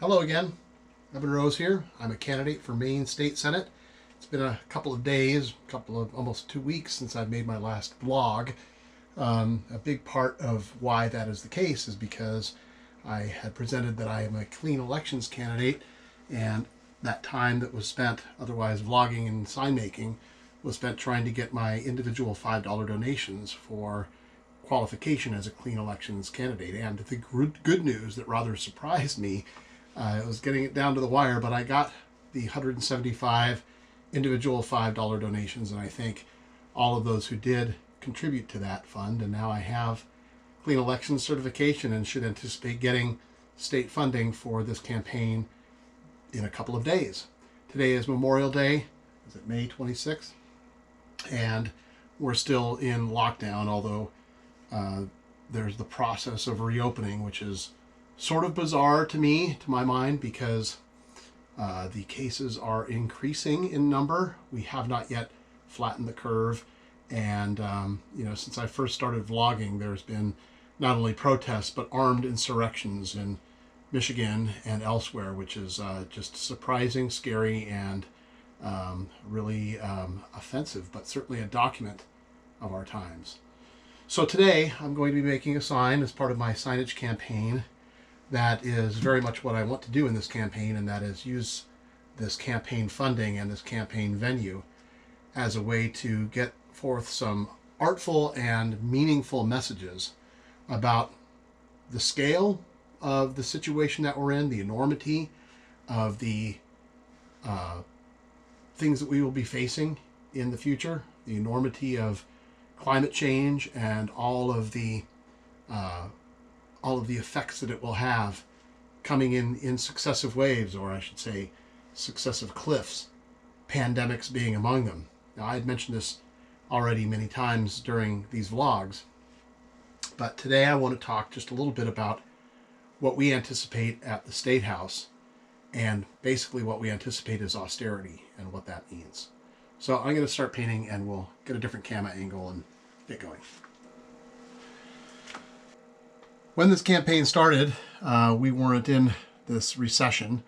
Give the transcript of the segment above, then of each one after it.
Hello again, Evan Rose here. I'm a candidate for Maine State Senate. It's been a couple of days, almost 2 weeks since I've made my last vlog. A big part of why that is the case is because I had presented that I am a clean elections candidate, and that time that was spent otherwise vlogging and sign making was spent trying to get my individual $5 donations for qualification as a clean elections candidate. And the good news that rather surprised me, I was getting it down to the wire, but I got the 175 individual $5 donations, and I thank all of those who did contribute to that fund. And now I have clean elections certification and should anticipate getting state funding for this campaign in a couple of days. Today is Memorial Day. Is it May 26th? And we're still in lockdown, although there's the process of reopening, which is sort of bizarre to me, to my mind, because the cases are increasing in number. We have not yet flattened the curve. And, since I first started vlogging, there's been not only protests, but armed insurrections in Michigan and elsewhere, which is just surprising, scary, and really offensive, but certainly a document of our times. So today I'm going to be making a sign as part of my signage campaign that is very much what I want to do in this campaign, and that is use this campaign funding and this campaign venue as a way to get forth some artful and meaningful messages about the scale of the situation that we're in, the enormity of the things that we will be facing in the future, the enormity of climate change and all of the effects that it will have coming in successive waves, or I should say successive cliffs, pandemics being among them. Now, I had mentioned this already many times during these vlogs, but today I want to talk just a little bit about what we anticipate at the State House, and basically what we anticipate is austerity and what that means. So I'm going to start painting, and we'll get a different camera angle and get going. When this campaign started, we weren't in this recession.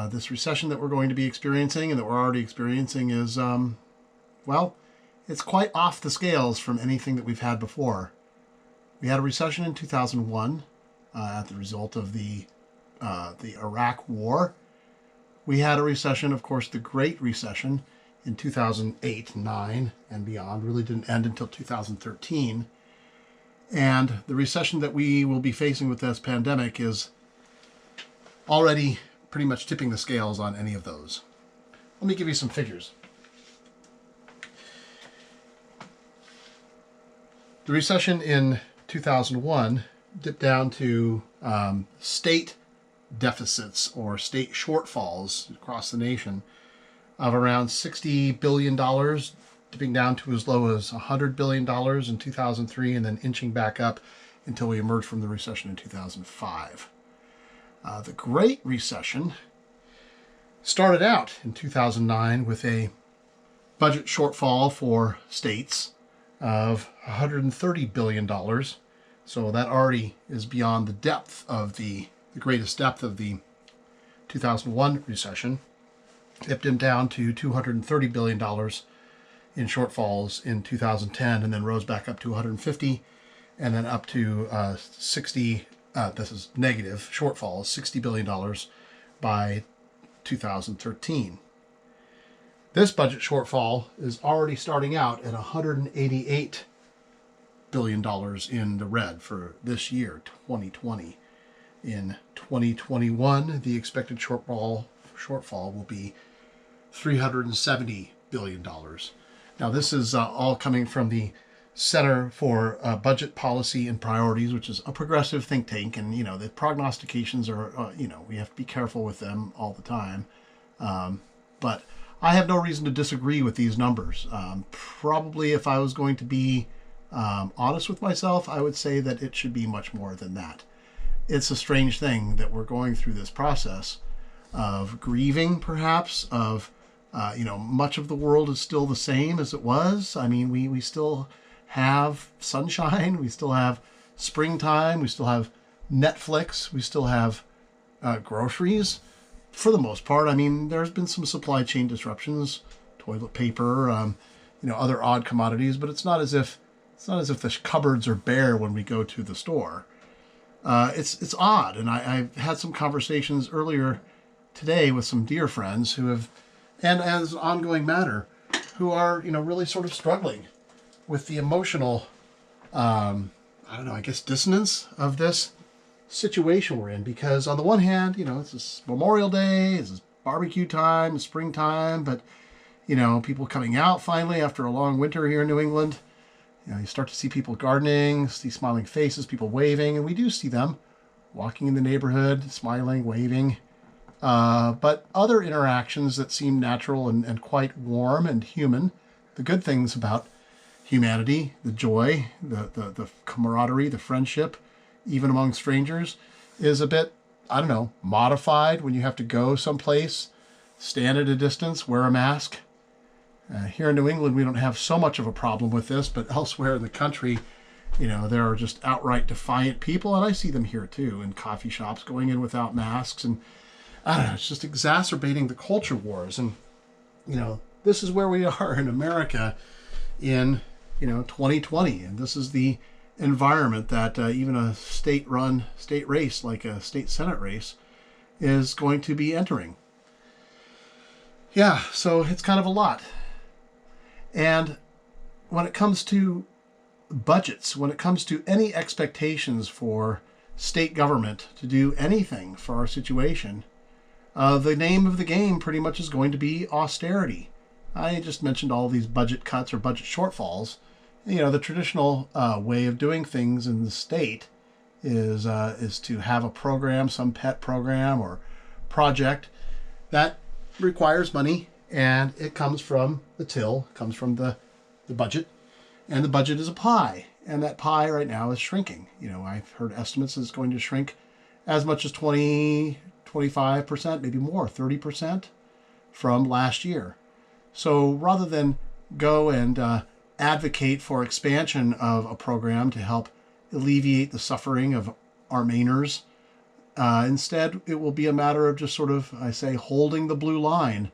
This recession that we're going to be experiencing and that we're already experiencing is, well, it's quite off the scales from anything that we've had before. We had a recession in 2001 at the result of the Iraq War. We had a recession, of course, the Great Recession in 2008, 9, and beyond. Really didn't end until 2013. And the recession that we will be facing with this pandemic is already pretty much tipping the scales on any of those. Let me give you some figures. The recession in 2001 dipped down to state deficits or state shortfalls across the nation of around $60 billion, dipping down to as low as $100 billion in 2003, and then inching back up until we emerged from the recession in 2005. The Great Recession started out in 2009 with a budget shortfall for states of $130 billion. So that already is beyond the depth of the greatest depth of the 2001 recession. Dipped him down to $230 billion in shortfalls in 2010, and then rose back up to 150, and then up to 60, this is negative shortfalls, $60 billion by 2013. This budget shortfall is already starting out at $188 billion in the red for this year, 2020. In 2021, the expected shortfall will be $370 billion. Now, this is all coming from the Center for Budget Policy and Priorities, which is a progressive think tank. And, the prognostications are, we have to be careful with them all the time. But I have no reason to disagree with these numbers. Probably if I was going to be honest with myself, I would say that it should be much more than that. It's a strange thing that we're going through this process of grieving, perhaps, of, much of the world is still the same as it was. I mean, we still have sunshine, we still have springtime, we still have Netflix, we still have groceries for the most part. I mean, there's been some supply chain disruptions, toilet paper, other odd commodities, but it's not as if the cupboards are bare when we go to the store. It's odd, and I've had some conversations earlier today with some dear friends who have, and as an ongoing matter, who are really sort of struggling with the emotional, dissonance of this situation we're in. Because on the one hand, it's this Memorial Day, it's this barbecue time, it's springtime, but people coming out finally after a long winter here in New England. You start to see people gardening, see smiling faces, people waving, and we do see them walking in the neighborhood, smiling, waving. But other interactions that seem natural and quite warm and human, the good things about humanity, the joy, the camaraderie, the friendship, even among strangers, is a bit, modified when you have to go someplace, stand at a distance, wear a mask. Here in New England, we don't have so much of a problem with this, but elsewhere in the country, there are just outright defiant people, and I see them here too, in coffee shops, going in without masks, and I don't know, it's just exacerbating the culture wars. And, this is where we are in America in, 2020, and this is the environment that even a state race, like a state Senate race, is going to be entering. Yeah, so it's kind of a lot. And when it comes to budgets, when it comes to any expectations for state government to do anything for our situation, the name of the game pretty much is going to be austerity. I just mentioned all these budget cuts or budget shortfalls. The traditional way of doing things in the state is to have a program, some pet program or project that requires money, and it comes from the till, comes from the budget, and the budget is a pie, and that pie right now is shrinking. I've heard estimates it's going to shrink as much as 20, 25%, maybe more, 30% from last year. So rather than go and advocate for expansion of a program to help alleviate the suffering of our Mainers, instead it will be a matter of just sort of, I say, holding the blue line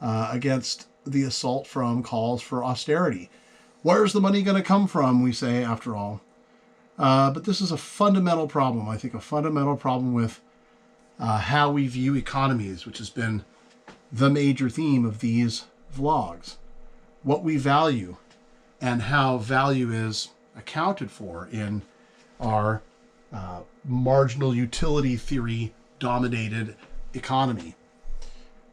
against the assault from calls for austerity. Where's the money going to come from, we say, after all. But this is a fundamental problem, I think, a fundamental problem with how we view economies, which has been the major theme of these vlogs. What we value and how value is accounted for in our marginal utility theory dominated economy.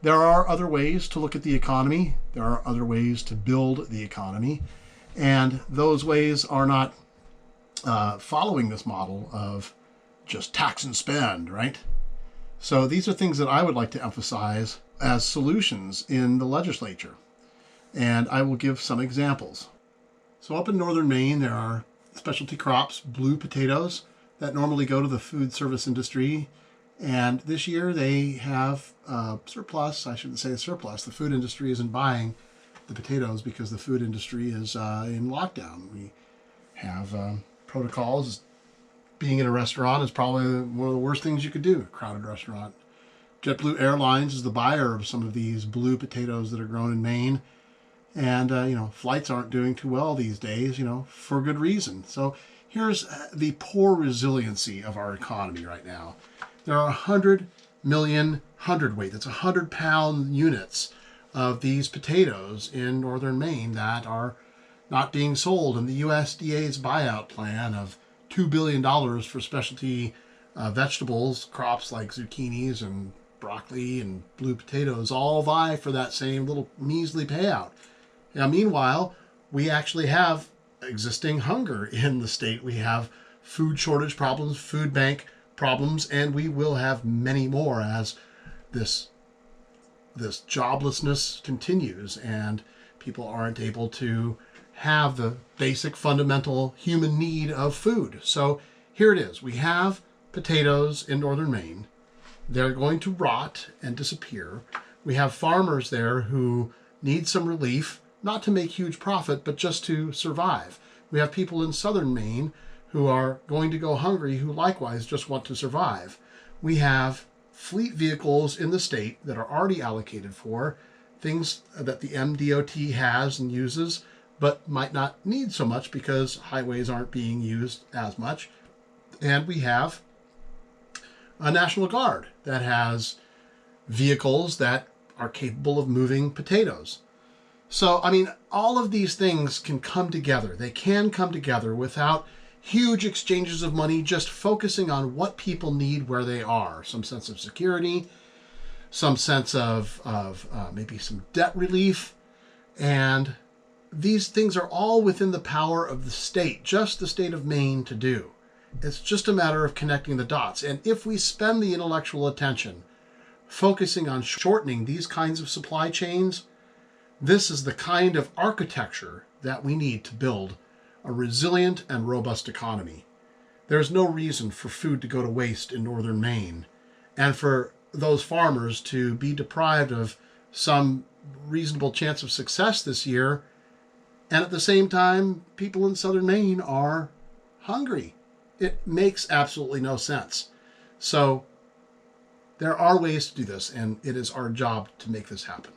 There are other ways to look at the economy. There are other ways to build the economy. And those ways are not following this model of just tax and spend, right? So these are things that I would like to emphasize as solutions in the legislature. And I will give some examples. So up in northern Maine, there are specialty crops, blue potatoes, that normally go to the food service industry. And this year they have surplus. I shouldn't say surplus. The food industry isn't buying the potatoes because the food industry is in lockdown. We have protocols. Being in a restaurant is probably one of the worst things you could do, a crowded restaurant. JetBlue Airlines is the buyer of some of these blue potatoes that are grown in Maine. And, flights aren't doing too well these days, for good reason. So here's the poor resiliency of our economy right now. There are 100 million hundredweight, that's 100-pound units of these potatoes in northern Maine that are not being sold. And the USDA's buyout plan of $2 billion for specialty vegetables, crops like zucchinis and broccoli and blue potatoes, all vie for that same little measly payout. Now, meanwhile, we actually have existing hunger in the state. We have food shortage problems, food bank problems, and we will have many more as this joblessness continues and people aren't able to have the basic fundamental human need of food. So here it is. We have potatoes in northern Maine. They're going to rot and disappear. We have farmers there who need some relief, not to make huge profit, but just to survive. We have people in southern Maine who are going to go hungry, who likewise just want to survive. We have fleet vehicles in the state that are already allocated for, things that the MDOT has and uses, but might not need so much because highways aren't being used as much. And we have a National Guard that has vehicles that are capable of moving potatoes. So, I mean, all of these things can come together. They can come together without huge exchanges of money, just focusing on what people need where they are. Some sense of security, some sense of maybe some debt relief. And these things are all within the power of the state, just the state of Maine, to do. It's just a matter of connecting the dots. And if we spend the intellectual attention focusing on shortening these kinds of supply chains, this is the kind of architecture that we need to build a resilient and robust economy. There's no reason for food to go to waste in northern Maine, and for those farmers to be deprived of some reasonable chance of success this year, and at the same time, people in southern Maine are hungry. It makes absolutely no sense. So there are ways to do this, and it is our job to make this happen.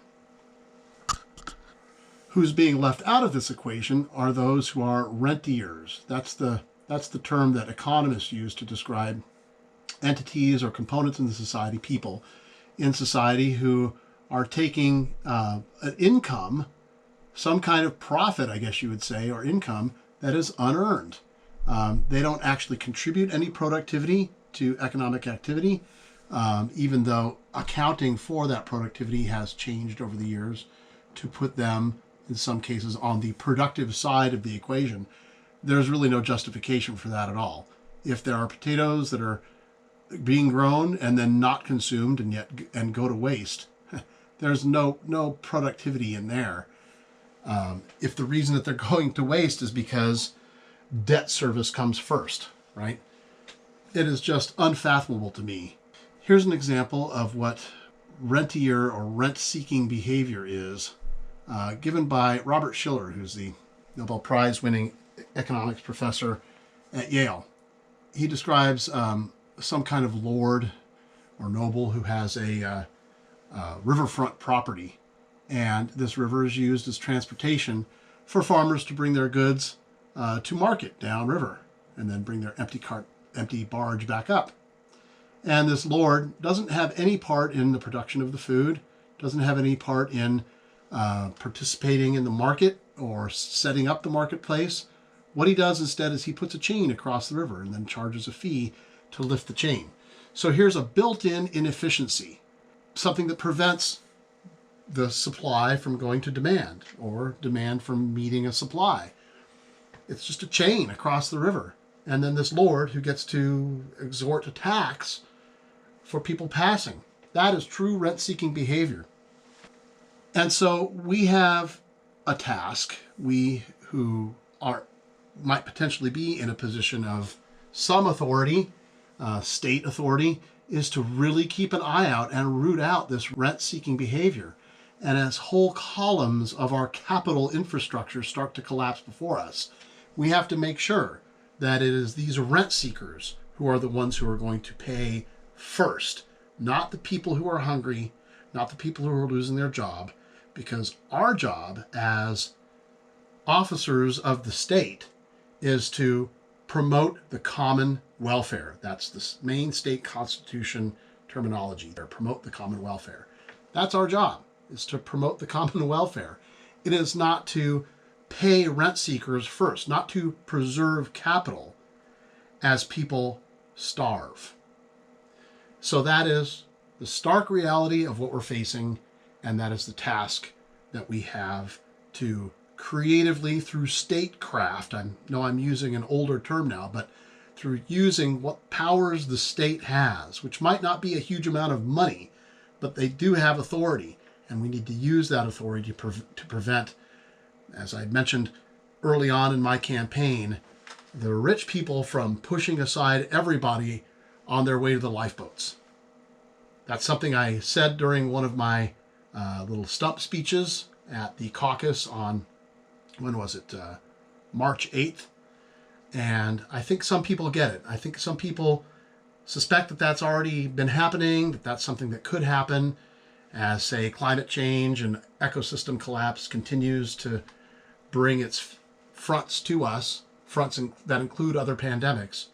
Who's being left out of this equation are those who are rentiers. That's the term that economists use to describe entities or components in the society, people in society who are taking an income, some kind of profit, I guess you would say, or income that is unearned. They don't actually contribute any productivity to economic activity, even though accounting for that productivity has changed over the years to put them, in some cases, on the productive side of the equation. There's really no justification for that at all. If there are potatoes that are being grown and then not consumed and go to waste, there's no productivity in there. If the reason that they're going to waste is because debt service comes first, right? It is just unfathomable to me. Here's an example of what rentier or rent-seeking behavior is, given by Robert Shiller, who's the Nobel Prize-winning economics professor at Yale. He describes some kind of lord or noble who has a riverfront property, and this river is used as transportation for farmers to bring their goods to market downriver and then bring their empty barge back up. And this lord doesn't have any part in the production of the food, doesn't have any part in participating in the market or setting up the marketplace. What he does instead is he puts a chain across the river and then charges a fee to lift the chain. So here's a built-in inefficiency, something that prevents the supply from going to demand or demand from meeting a supply. It's just a chain across the river. And then this lord who gets to extort a tax for people passing. That is true rent-seeking behavior. And so we have a task, we who might potentially be in a position of some authority, state authority, is to really keep an eye out and root out this rent-seeking behavior. And as whole columns of our capital infrastructure start to collapse before us, we have to make sure that it is these rent seekers who are the ones who are going to pay first, not the people who are hungry, not the people who are losing their job, because our job as officers of the state is to promote the common welfare. That's the Maine state constitution terminology there, promote the common welfare. That's our job, is to promote the common welfare. It is not to pay rent seekers first, not to preserve capital as people starve. So that is the stark reality of what we're facing, and that is the task that we have to creatively, through statecraft, I know I'm using an older term now, but through using what powers the state has, which might not be a huge amount of money, but they do have authority, and we need to use that authority to prevent, as I mentioned early on in my campaign, the rich people from pushing aside everybody on their way to the lifeboats. That's something I said during one of my little stump speeches at the caucus on, when was it, March 8th. And I think some people get it. I think some people suspect that that's already been happening, that that's something that could happen as, say, climate change and ecosystem collapse continues to bring its fronts to us, that include other pandemics.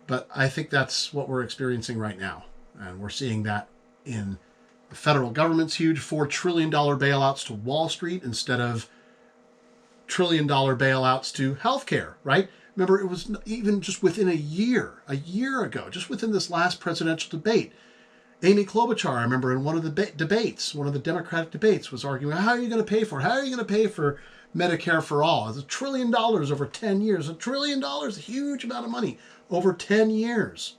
But I think that's what we're experiencing right now. And we're seeing that in the federal government's huge $4 trillion bailouts to Wall Street instead of $1 trillion bailouts to healthcare, right? Remember, it was even just within a year ago, just within this last presidential debate, Amy Klobuchar, I remember in one of the debates, one of the Democratic debates, was arguing, how are you going to pay for it? How are you going to pay for Medicare for all? It's $1 trillion over 10 years. $1 trillion, a huge amount of money over 10 years.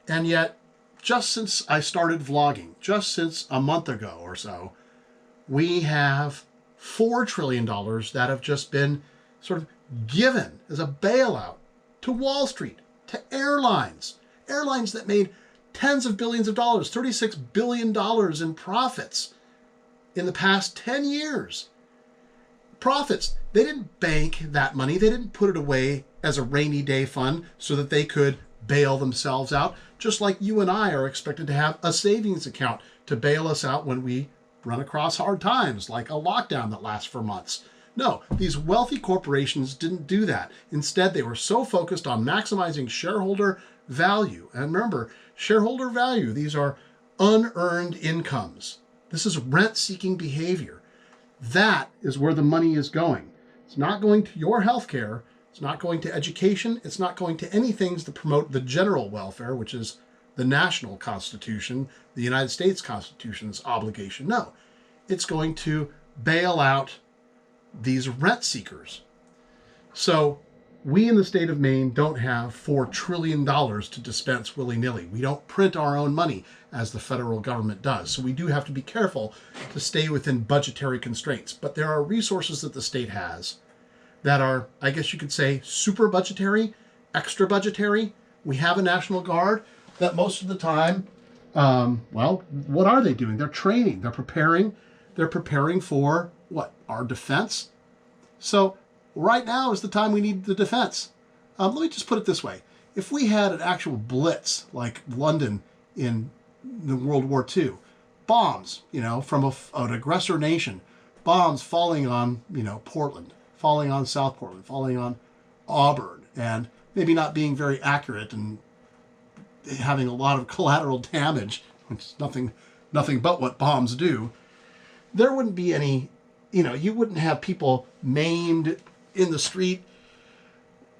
And yet, just since I started vlogging, just since a month ago or so, we have $4 trillion that have just been sort of given as a bailout to Wall Street, to airlines that made tens of billions of dollars, $36 billion in profits in the past 10 years. Profits. They didn't bank that money. They didn't put it away as a rainy day fund so that they could bail themselves out, just like you and I are expected to have a savings account to bail us out when we run across hard times, like a lockdown that lasts for months. No, these wealthy corporations didn't do that. Instead, they were so focused on maximizing shareholder value. And remember, shareholder value, these are unearned incomes. This is rent-seeking behavior. That is where the money is going. It's not going to your health care. It's not going to education. It's not going to any things that promote the general welfare, which is the national constitution, the United States Constitution's obligation. No, it's going to bail out these rent seekers. So we in the state of Maine don't have $4 trillion to dispense willy-nilly. We don't print our own money as the federal government does. So we do have to be careful to stay within budgetary constraints. But there are resources that the state has that are, I guess you could say, super budgetary, extra budgetary. We have a National Guard that most of the time, well, what are they doing? They're training, they're preparing for what? Our defense. So right now is the time we need the defense. Let me just put it this way. If we had an actual blitz like London in the World War II, bombs, from an aggressor nation, bombs falling on, Portland, falling on South Portland, falling on Auburn, and maybe not being very accurate and having a lot of collateral damage, which is nothing but what bombs do, there wouldn't be any, you wouldn't have people maimed in the street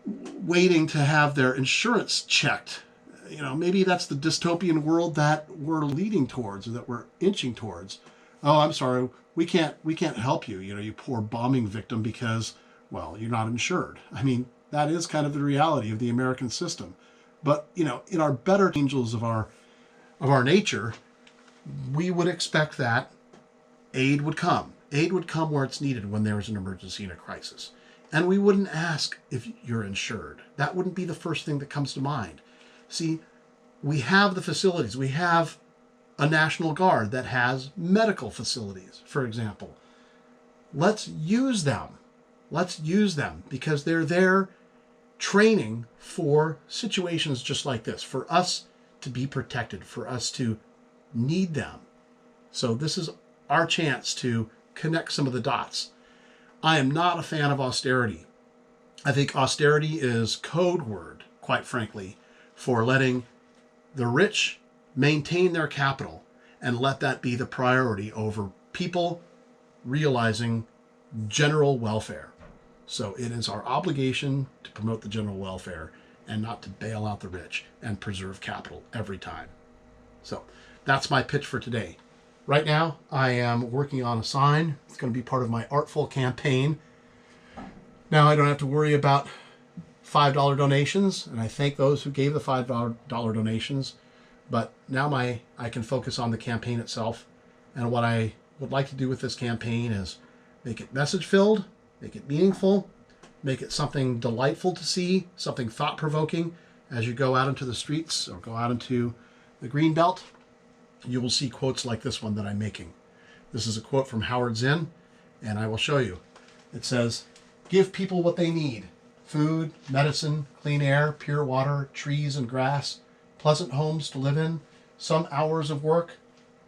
waiting to have their insurance checked. Maybe that's the dystopian world that we're leading towards, or that we're inching towards. Oh, I'm sorry, we can't help you, you poor bombing victim, because, well, you're not insured. I mean, that is kind of the reality of the American system. But, in our better angels of our nature, we would expect that aid would come. Aid would come where it's needed when there is an emergency and a crisis. And we wouldn't ask if you're insured. That wouldn't be the first thing that comes to mind. See, we have the facilities. We have a National Guard that has medical facilities, for example. Let's use them. Let's use them because they're there training for situations just like this, for us to be protected, for us to need them. So this is our chance to connect some of the dots. I am not a fan of austerity. I think austerity is code word, quite frankly, for letting the rich maintain their capital and let that be the priority over people realizing general welfare. So it is our obligation to promote the general welfare and not to bail out the rich and preserve capital every time. So that's my pitch for today. Right now, I am working on a sign. It's going to be part of my artful campaign. Now I don't have to worry about $5 donations, and I thank those who gave the $5 donations. But now I can focus on the campaign itself. And what I would like to do with this campaign is make it message-filled, make it meaningful, make it something delightful to see, something thought-provoking. As you go out into the streets or go out into the green belt, you will see quotes like this one that I'm making. This is a quote from Howard Zinn, and I will show you. It says, "Give people what they need. food, medicine, clean air, pure water, trees and grass, pleasant homes to live in, some hours of work,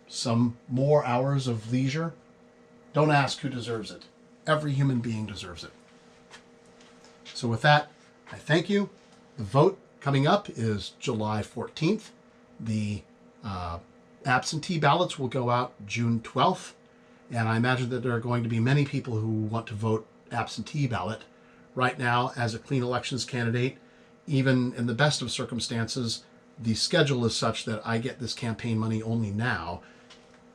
some more hours of leisure. Don't ask who deserves it. Every human being deserves it. So with that, I thank you. The vote coming up is July 14th. The absentee ballots will go out June 12th. And I imagine that there are going to be many people who want to vote absentee ballot. Right now, as a clean elections candidate, even in the best of circumstances, the schedule is such that I get this campaign money only now.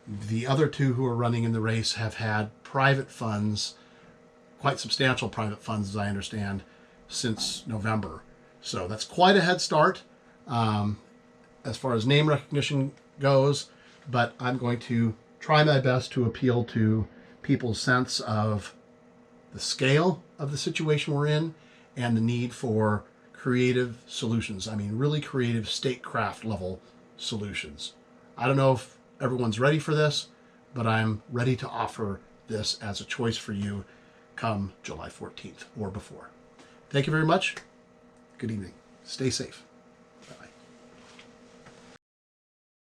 The other two who are running in the race have had private funds, quite substantial private funds, as I understand, since November. So that's quite a head start as far as name recognition goes, but I'm going to try my best to appeal to people's sense of the scale of the situation we're in and the need for creative solutions. I mean, really creative statecraft level solutions. I don't know if everyone's ready for this, but I'm ready to offer this as a choice for you come July 14th or before. Thank you very much. Good evening. Stay safe.